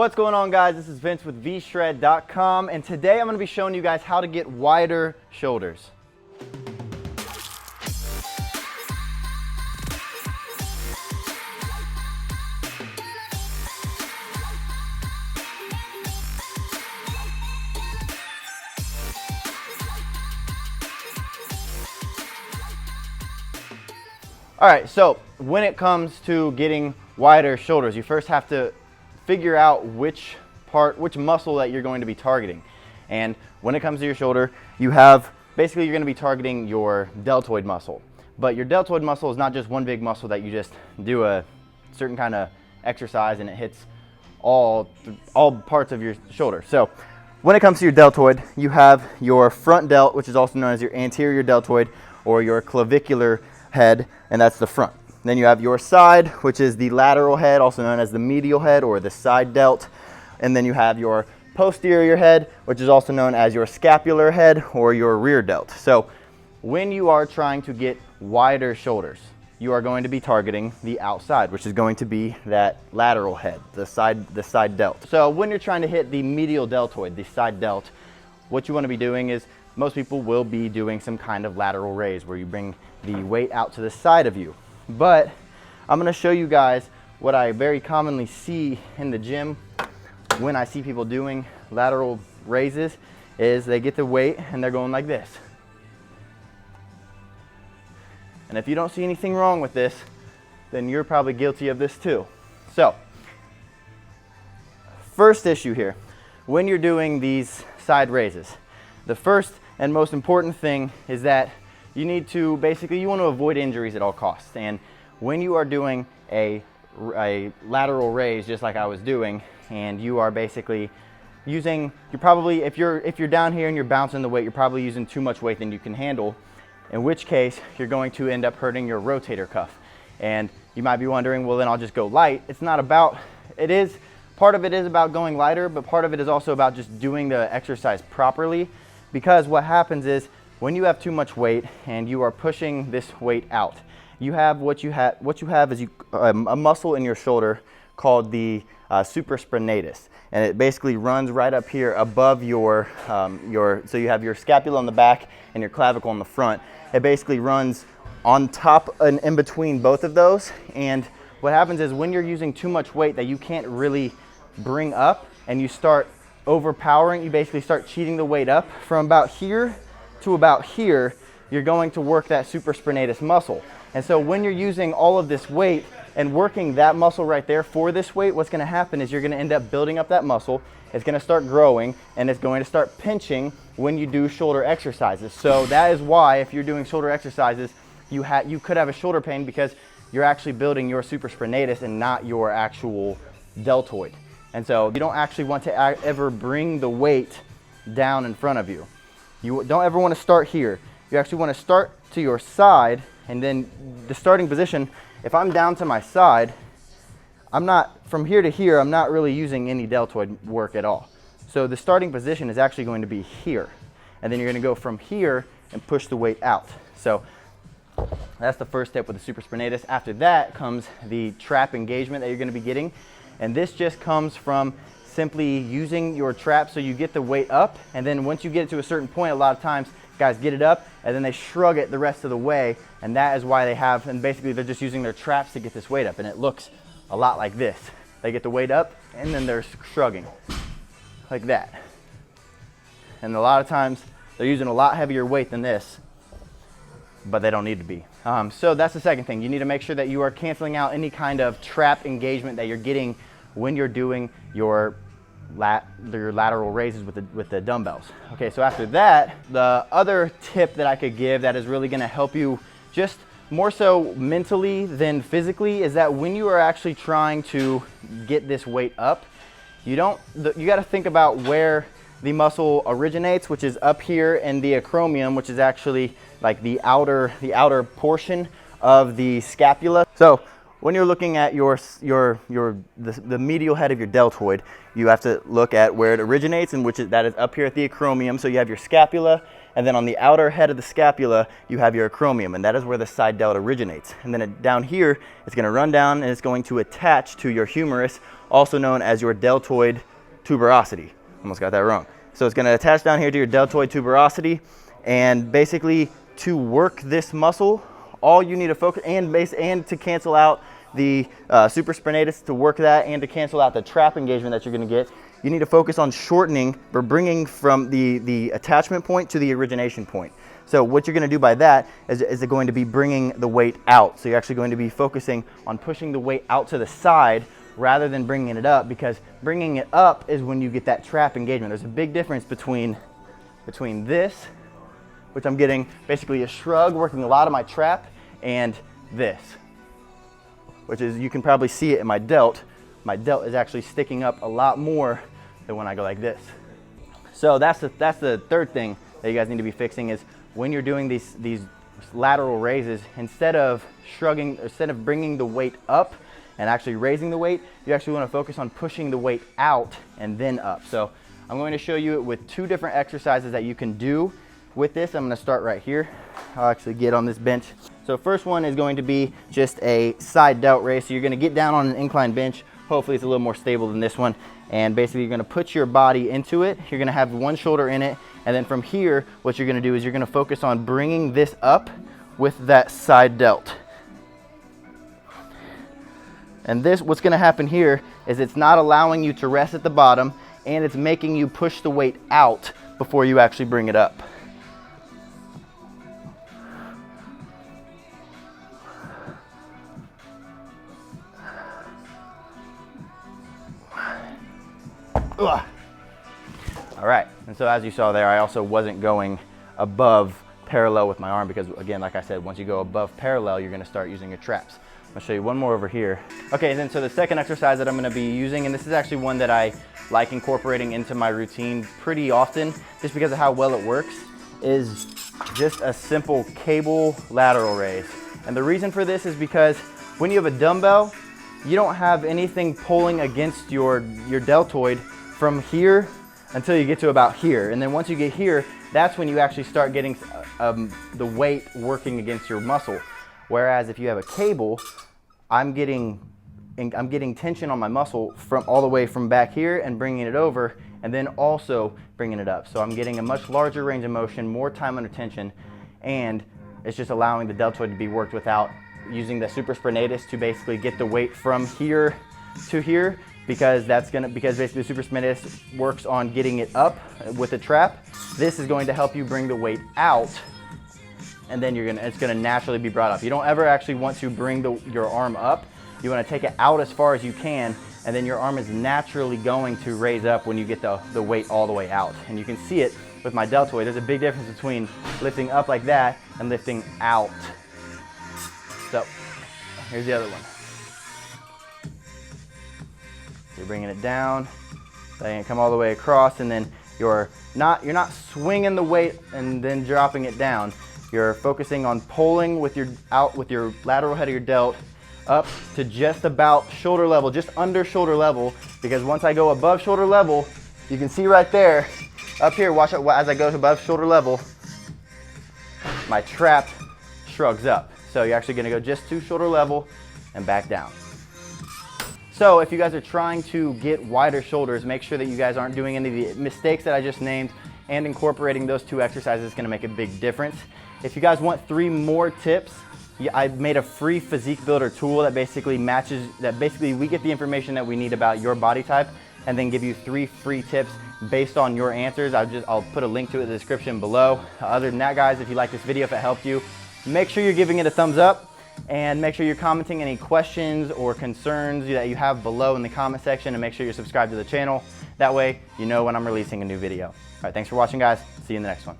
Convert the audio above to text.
What's going on, guys? This is Vince with vshred.com, and today I'm going to be showing you guys how to get wider shoulders. All right, so when it comes to getting wider shoulders, you first have to figure out which muscle that you're going to be targeting. And when it comes to your shoulder, you're going to be targeting your deltoid muscle. But your deltoid muscle is not just one big muscle that you just do a certain kind of exercise and it hits all parts of your shoulder. So when it comes to your deltoid, you have your front delt, which is also known as your anterior deltoid or your clavicular head, and that's the front. Then you have your side, which is the lateral head, also known as the medial head or the side delt. And then you have your posterior head, which is also known as your scapular head or your rear delt. So when you are trying to get wider shoulders, you are going to be targeting the outside, which is going to be that lateral head, the side delt. So when you're trying to hit the medial deltoid, the side delt, what you want to be doing is most people will be doing some kind of lateral raise where you bring the weight out to the side of you. But I'm going to show you guys what I very commonly see in the gym when I see people doing lateral raises is they get the weight and they're going like this. And if you don't see anything wrong with this, then you're probably guilty of this too. So, first issue here, when you're doing these side raises, the first and most important thing is that you need to you want to avoid injuries at all costs. And when you are doing a lateral raise, just like I was doing, and you are basically using, if you're down here and you're bouncing the weight, you're probably using too much weight than you can handle, in which case you're going to end up hurting your rotator cuff. And you might be wondering, well, then I'll just go light. It's not about, part of it is about going lighter, but part of it is also about just doing the exercise properly, because what happens is when you have too much weight and you are pushing this weight out, what you have is a muscle in your shoulder called the supraspinatus, and it basically runs right up here above so you have your scapula on the back and your clavicle on the front. It basically runs on top and in between both of those, and what happens is when you're using too much weight that you can't really bring up and you start overpowering, you basically start cheating the weight up from about here to about here, you're going to work that supraspinatus muscle. And so when you're using all of this weight and working that muscle right there for this weight, what's going to happen is you're going to end up building up that muscle. It's going to start growing and it's going to start pinching when you do shoulder exercises. So that is why if you're doing shoulder exercises, you could have a shoulder pain because you're actually building your supraspinatus and not your actual deltoid. And so you don't actually want to ever bring the weight down in front of you. You don't ever want to start here. You actually want to start to your side, and then the starting position, if I'm down to my side, from here to here, I'm not really using any deltoid work at all. So the starting position is actually going to be here. And then you're going to go from here and push the weight out. So that's the first step with the supraspinatus. After that comes the trap engagement that you're going to be getting. And this just comes from simply using your trap so you get the weight up, and then once you get it to a certain point, a lot of times guys get it up and then they shrug it the rest of the way, and that is why and basically they're just using their traps to get this weight up, and it looks a lot like this. They get the weight up and then they're shrugging like that. And a lot of times they're using a lot heavier weight than this, but they don't need to be. So that's the second thing. You need to make sure that you are canceling out any kind of trap engagement that you're getting when you're doing your lateral raises with the dumbbells. Okay, so after that, the other tip that I could give that is really going to help you just more so mentally than physically is that when you are actually trying to get this weight up, you got to think about where the muscle originates, which is up here in the acromion, which is actually like the outer portion of the scapula. So when you're looking at the medial head of your deltoid, you have to look at where it originates, and that is up here at the acromion. So you have your scapula, and then on the outer head of the scapula, you have your acromion, and that is where the side delt originates. And then down here, it's going to run down, and it's going to attach to your humerus also known as your deltoid tuberosity. Almost got that wrong. So it's gonna attach down here to your deltoid tuberosity, and basically to work this muscle, all you need to focus, and to cancel out the supraspinatus, to work that and to cancel out the trap engagement that you're gonna get, you need to focus on shortening or bringing from the attachment point to the origination point. So what you're gonna do by that is going to be bringing the weight out. So you're actually going to be focusing on pushing the weight out to the side rather than bringing it up, because bringing it up is when you get that trap engagement. There's a big difference between this, which I'm getting basically a shrug, working a lot of my trap, and this, which is, you can probably see it in my delt. My delt is actually sticking up a lot more than when I go like this. So that's the third thing that you guys need to be fixing, is when you're doing these lateral raises, instead of shrugging, instead of bringing the weight up and actually raising the weight, you actually want to focus on pushing the weight out and then up. So I'm going to show you it with 2 different exercises that you can do with this. I'm going to start right here. I'll actually get on this bench. So first one is going to be just a side delt raise. So you're going to get down on an incline bench. Hopefully it's a little more stable than this one. And basically you're going to put your body into it. You're going to have one shoulder in it. And then from here, what you're going to do is you're going to focus on bringing this up with that side delt. And this, what's going to happen here is it's not allowing you to rest at the bottom, and it's making you push the weight out before you actually bring it up. Ugh. All right, and so as you saw there, I also wasn't going above parallel with my arm, because again, like I said, once you go above parallel, you're gonna start using your traps. I'll show you one more over here. Okay, and then so the second exercise that I'm gonna be using, and this is actually one that I like incorporating into my routine pretty often, just because of how well it works, is just a simple cable lateral raise. And the reason for this is because when you have a dumbbell, you don't have anything pulling against your deltoid from here until you get to about here. And then once you get here, that's when you actually start getting the weight working against your muscle. Whereas if you have a cable, I'm getting tension on my muscle from all the way from back here and bringing it over, and then also bringing it up. So I'm getting a much larger range of motion, more time under tension, and it's just allowing the deltoid to be worked without using the supraspinatus to basically get the weight from here to here, because basically the supraspinatus works on getting it up with the trap. This is going to help you bring the weight out, and then it's gonna naturally be brought up. You don't ever actually want to bring your arm up. You wanna take it out as far as you can, and then your arm is naturally going to raise up when you get the weight all the way out. And you can see it with my deltoid. There's a big difference between lifting up like that and lifting out. So here's the other one. You're bringing it down, letting it come all the way across, and then you're not swinging the weight and then dropping it down. You're focusing on pulling with your lateral head of your delt up to just about shoulder level, just under shoulder level, because once I go above shoulder level, you can see right there, up here, watch it as I go above shoulder level, my trap shrugs up. So you're actually gonna go just to shoulder level and back down. So if you guys are trying to get wider shoulders, make sure that you guys aren't doing any of the mistakes that I just named, and incorporating those 2 exercises is gonna make a big difference. If you guys want 3 more tips, I made a free physique builder tool that basically we get the information that we need about your body type, and then give you 3 free tips based on your answers. I'll put a link to it in the description below. Other than that, guys, if you like this video, if it helped you, make sure you're giving it a thumbs up, and make sure you're commenting any questions or concerns that you have below in the comment section, and make sure you're subscribed to the channel. That way you know when I'm releasing a new video. All right, thanks for watching, guys. See you in the next one.